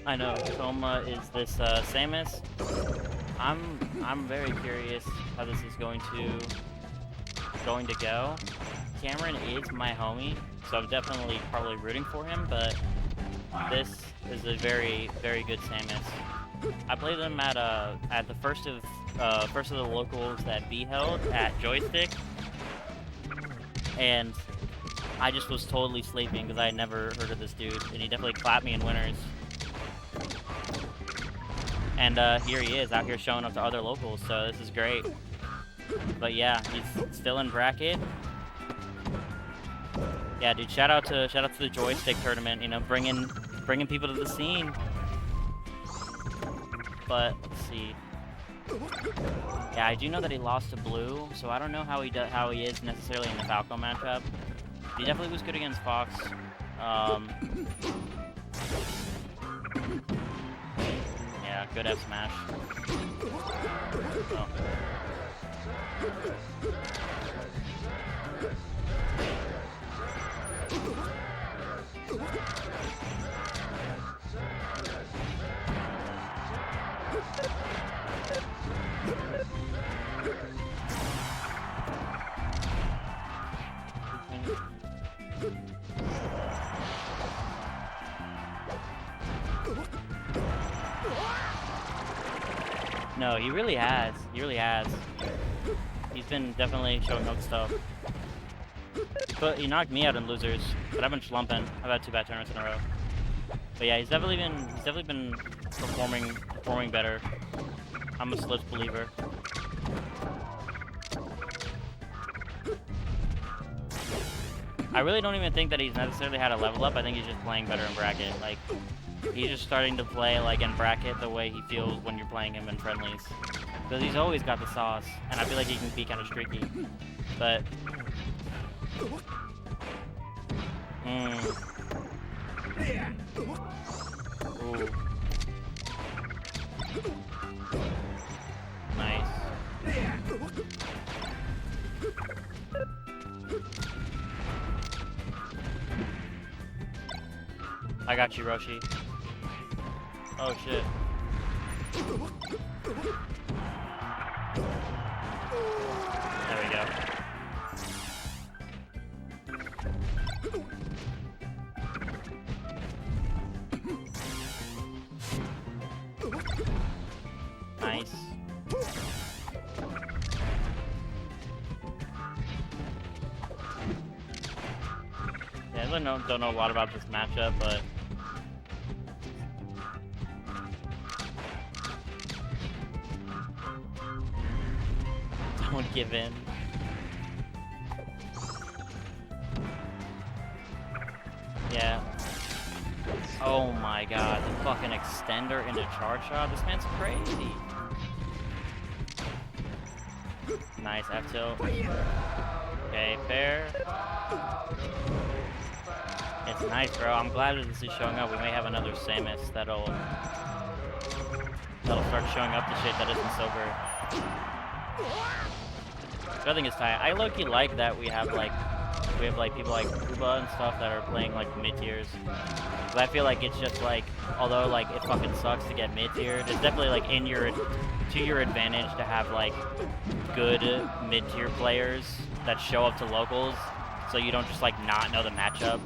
I know Coma is this Samus. I'm very curious how this is going to go. Cameron is my homie, so I'm definitely probably rooting for him, but this is a very, very good Samus. I played them at the first of the locals that B held at Joystick, and I just was totally sleeping because I had never heard of this dude, and he definitely clapped me in winners. And here he is out here showing up to other locals, so this is great. But yeah, he's still in bracket. Yeah, dude, shout out to the Joystick tournament. You know, bringing people to the scene. But let's see. Yeah, I do know that he lost to Blue, so I don't know how he is necessarily in the Falco matchup. He definitely was good against Fox. Yeah, good F smash. Oh. No, he really has. He really has. He's been definitely showing up stuff. He knocked me out in losers, but I've been slumping. I've had 2 bad tournaments in a row. But yeah, he's definitely been performing better. I'm a Slip's believer. I really don't even think that he's necessarily had a level up. I think he's just playing better in bracket. Like, he's just starting to play like in bracket the way he feels when you're playing him in friendlies. Because he's always got the sauce, and I feel like he can be kind of streaky. But Ooh. Nice. I got you, Roshi. Oh shit. There we go. Nice. Yeah, I don't know a lot about this matchup, but don't give in. Yeah. Oh my god, the fucking extender into charge shot. This man's crazy. Nice F tilt. Okay, fair. It's nice, bro. I'm glad that this is showing up. We may have another Samus that'll start showing up to shit that isn't silver. But I think it's tight. I low-key like that we have people like Kuba and stuff that are playing like mid tiers. But I feel like it's just like, although like it fucking sucks to get mid tiered, it's definitely like to your advantage to have like good mid tier players that show up to locals, so you don't just like not know the matchup.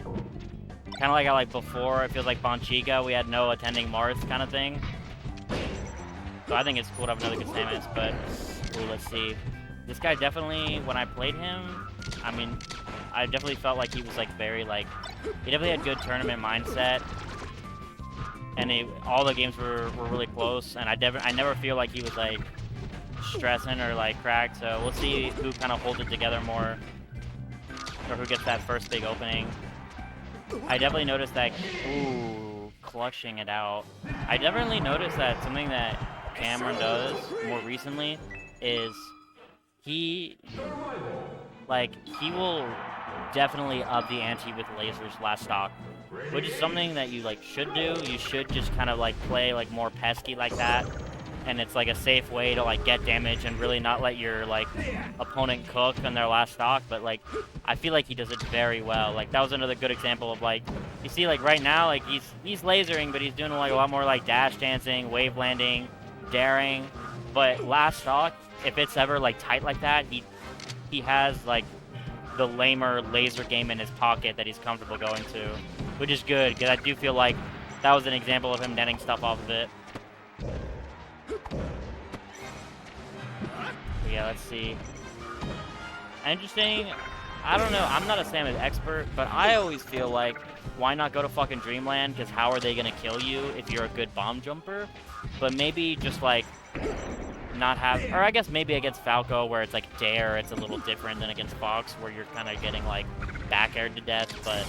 Kind of like how like before, it feels like Bonchica, we had no attending Marth kind of thing. So I think it's cool to have another good Samus, but ooh, let's see. This guy definitely, when I played him, I mean, I definitely felt like he was like very like, he definitely had good tournament mindset, and all the games were really close, and I never feel like he was like stressing or like cracked. So we'll see who kind of holds it together more, or who gets that first big opening. I definitely noticed that, ooh, clutching it out. I definitely noticed that something that Cameron does more recently is he will definitely up the ante with lasers last stock, which is something that you like should do. You should just kind of like play like more pesky like that, and it's like a safe way to like get damage and really not let your like opponent cook on their last stock. But like I feel like he does it very well. Like that was another good example of like you see like right now like he's lasering, but he's doing like a lot more like dash dancing, wave landing, daring. But last stock, if it's ever like tight like that, he has like the lamer laser game in his pocket that he's comfortable going to, which is good because I do feel like that was an example of him netting stuff off of it. But yeah, let's see. Interesting. I don't know. I'm not a Samus expert, but I always feel like why not go to fucking Dreamland? Because how are they gonna kill you if you're a good bomb jumper? But maybe just like not have, or I guess maybe against Falco where it's like dare, it's a little different than against Fox where you're kind of getting like back aired to death. But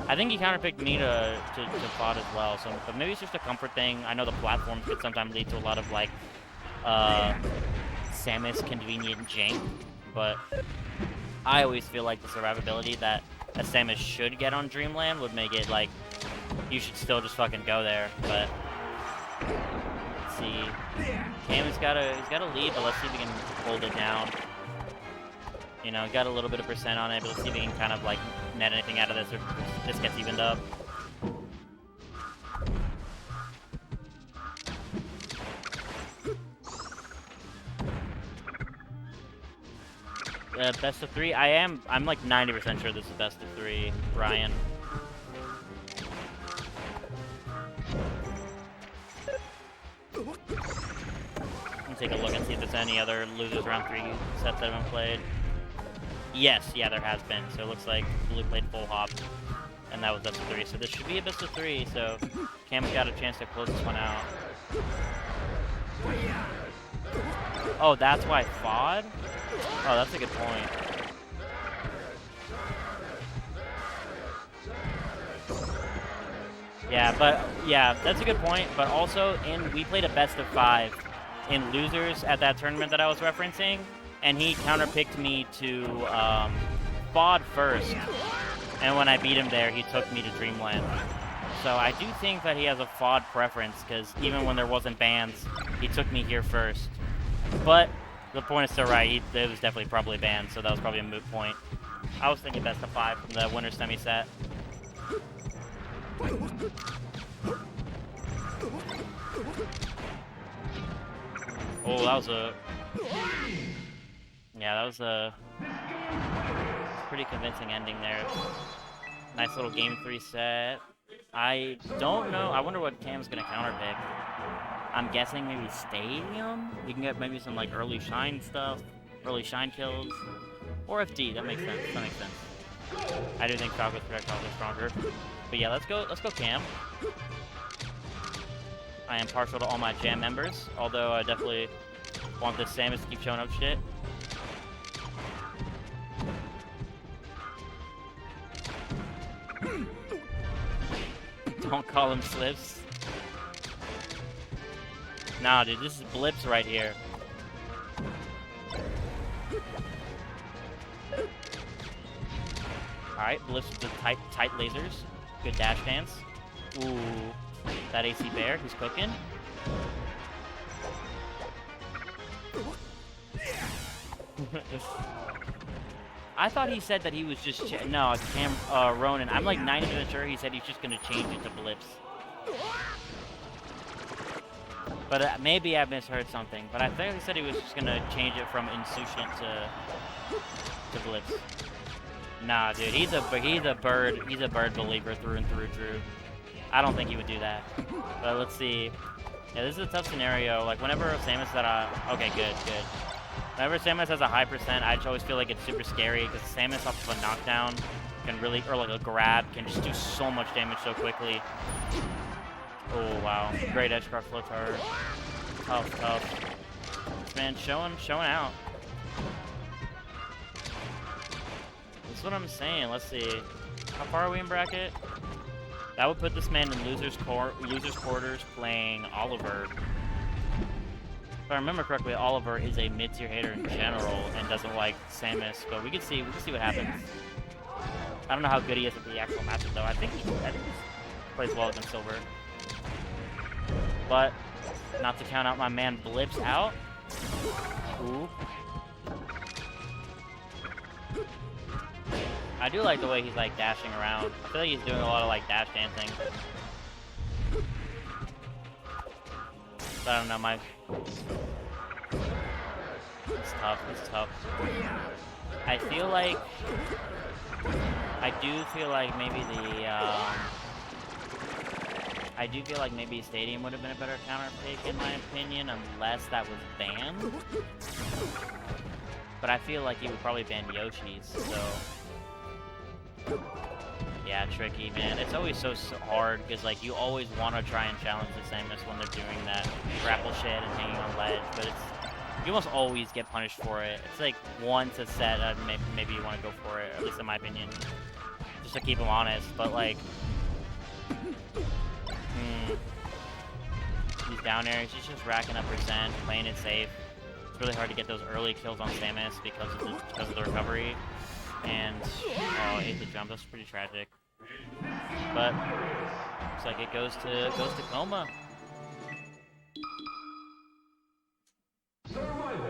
I think he counterpicked me to FOD as well. So, but maybe it's just a comfort thing. I know the platforms could sometimes lead to a lot of like Samus convenient jank, but I always feel like the survivability that a Samus should get on Dreamland would make it like you should still just fucking go there. But let's see. Kame's got a lead, but let's see if he can hold it down. You know, got a little bit of percent on it, but let's see if he can kind of like net anything out of this or this gets evened up. Best of 3? I'm like 90% sure this is best of 3, Ryan. Take a look and see if there's any other losers round 3 sets that have been played. Yes, yeah, there has been. So it looks like Blue played full hop, and that was best of 3. So this should be a best of 3. So Cam's got a chance to close this one out. Oh, that's why FOD? Oh, that's a good point. Yeah, but yeah, that's a good point. But also, we played a best of 5 in losers at that tournament that I was referencing, and he counterpicked me to FOD first, and when I beat him there, he took me to Dreamland. So I do think that he has a FOD preference, because even when there wasn't bans, he took me here first. But the point is still right, it was definitely probably banned, so that was probably a moot point. I was thinking best of 5 from the winner semi set. Oh, that was a... Yeah, that was a pretty convincing ending there. Nice little game 3 set. I don't know. I wonder what Cam's going to counterpick. I'm guessing maybe Stadium? We can get maybe some like early shine stuff. Early shine kills. Or FD. That makes sense. That makes sense. I do think Falco's projectiles are stronger. But yeah, let's go Cam. I am partial to all my jam members, although I definitely want this Samus to keep showing up shit. Don't call him slips. Nah, dude, this is blips right here. Alright, blips with the tight lasers. Good dash dance. Ooh. That AC Bear, he's cooking. I thought he said that he was just no, Ronan. I'm like 90% sure he said he's just gonna change it to blips. But maybe I misheard something. But I think he said he was just gonna change it from Insouciant to blips. Nah, dude, he's a bird believer through and through, Drew. I don't think he would do that. But let's see. Yeah, this is a tough scenario. Like, whenever Samus okay, good. Whenever Samus has a high percent, I just always feel like it's super scary, because Samus off of a knockdown can really, or like a grab, can just do so much damage so quickly. Oh, wow. Great edge guard flow turret. Tough. This man showing out. That's what I'm saying. Let's see. How far are we in bracket? That would put this man in losers quarters playing Oliver. If I remember correctly, Oliver is a mid-tier hater in general and doesn't like Samus, but we can see what happens. I don't know how good he is at the actual matchup though. I think he plays well against Silver. But Not to count out my man Blips out. Ooh. I do like the way he's like dashing around. I feel like he's doing a lot of like dash dancing. But I don't know, it's tough, it's tough. I feel like, I do feel like maybe Stadium would have been a better counter pick in my opinion, unless that was banned. But I feel like he would probably ban Yoshi's, so. Yeah, tricky, man. It's always so hard, because, like, you always want to try and challenge the Samus when they're doing that grapple shit and hanging on ledge, but you almost always get punished for it. It's like once a set, maybe you want to go for it, at least in my opinion. Just to keep them honest, but, like... He's down there, he's just racking up percent, playing it safe. It's really hard to get those early kills on Samus because of the recovery. And, oh, ate the jump, that's pretty tragic. But, looks like it goes to Coma.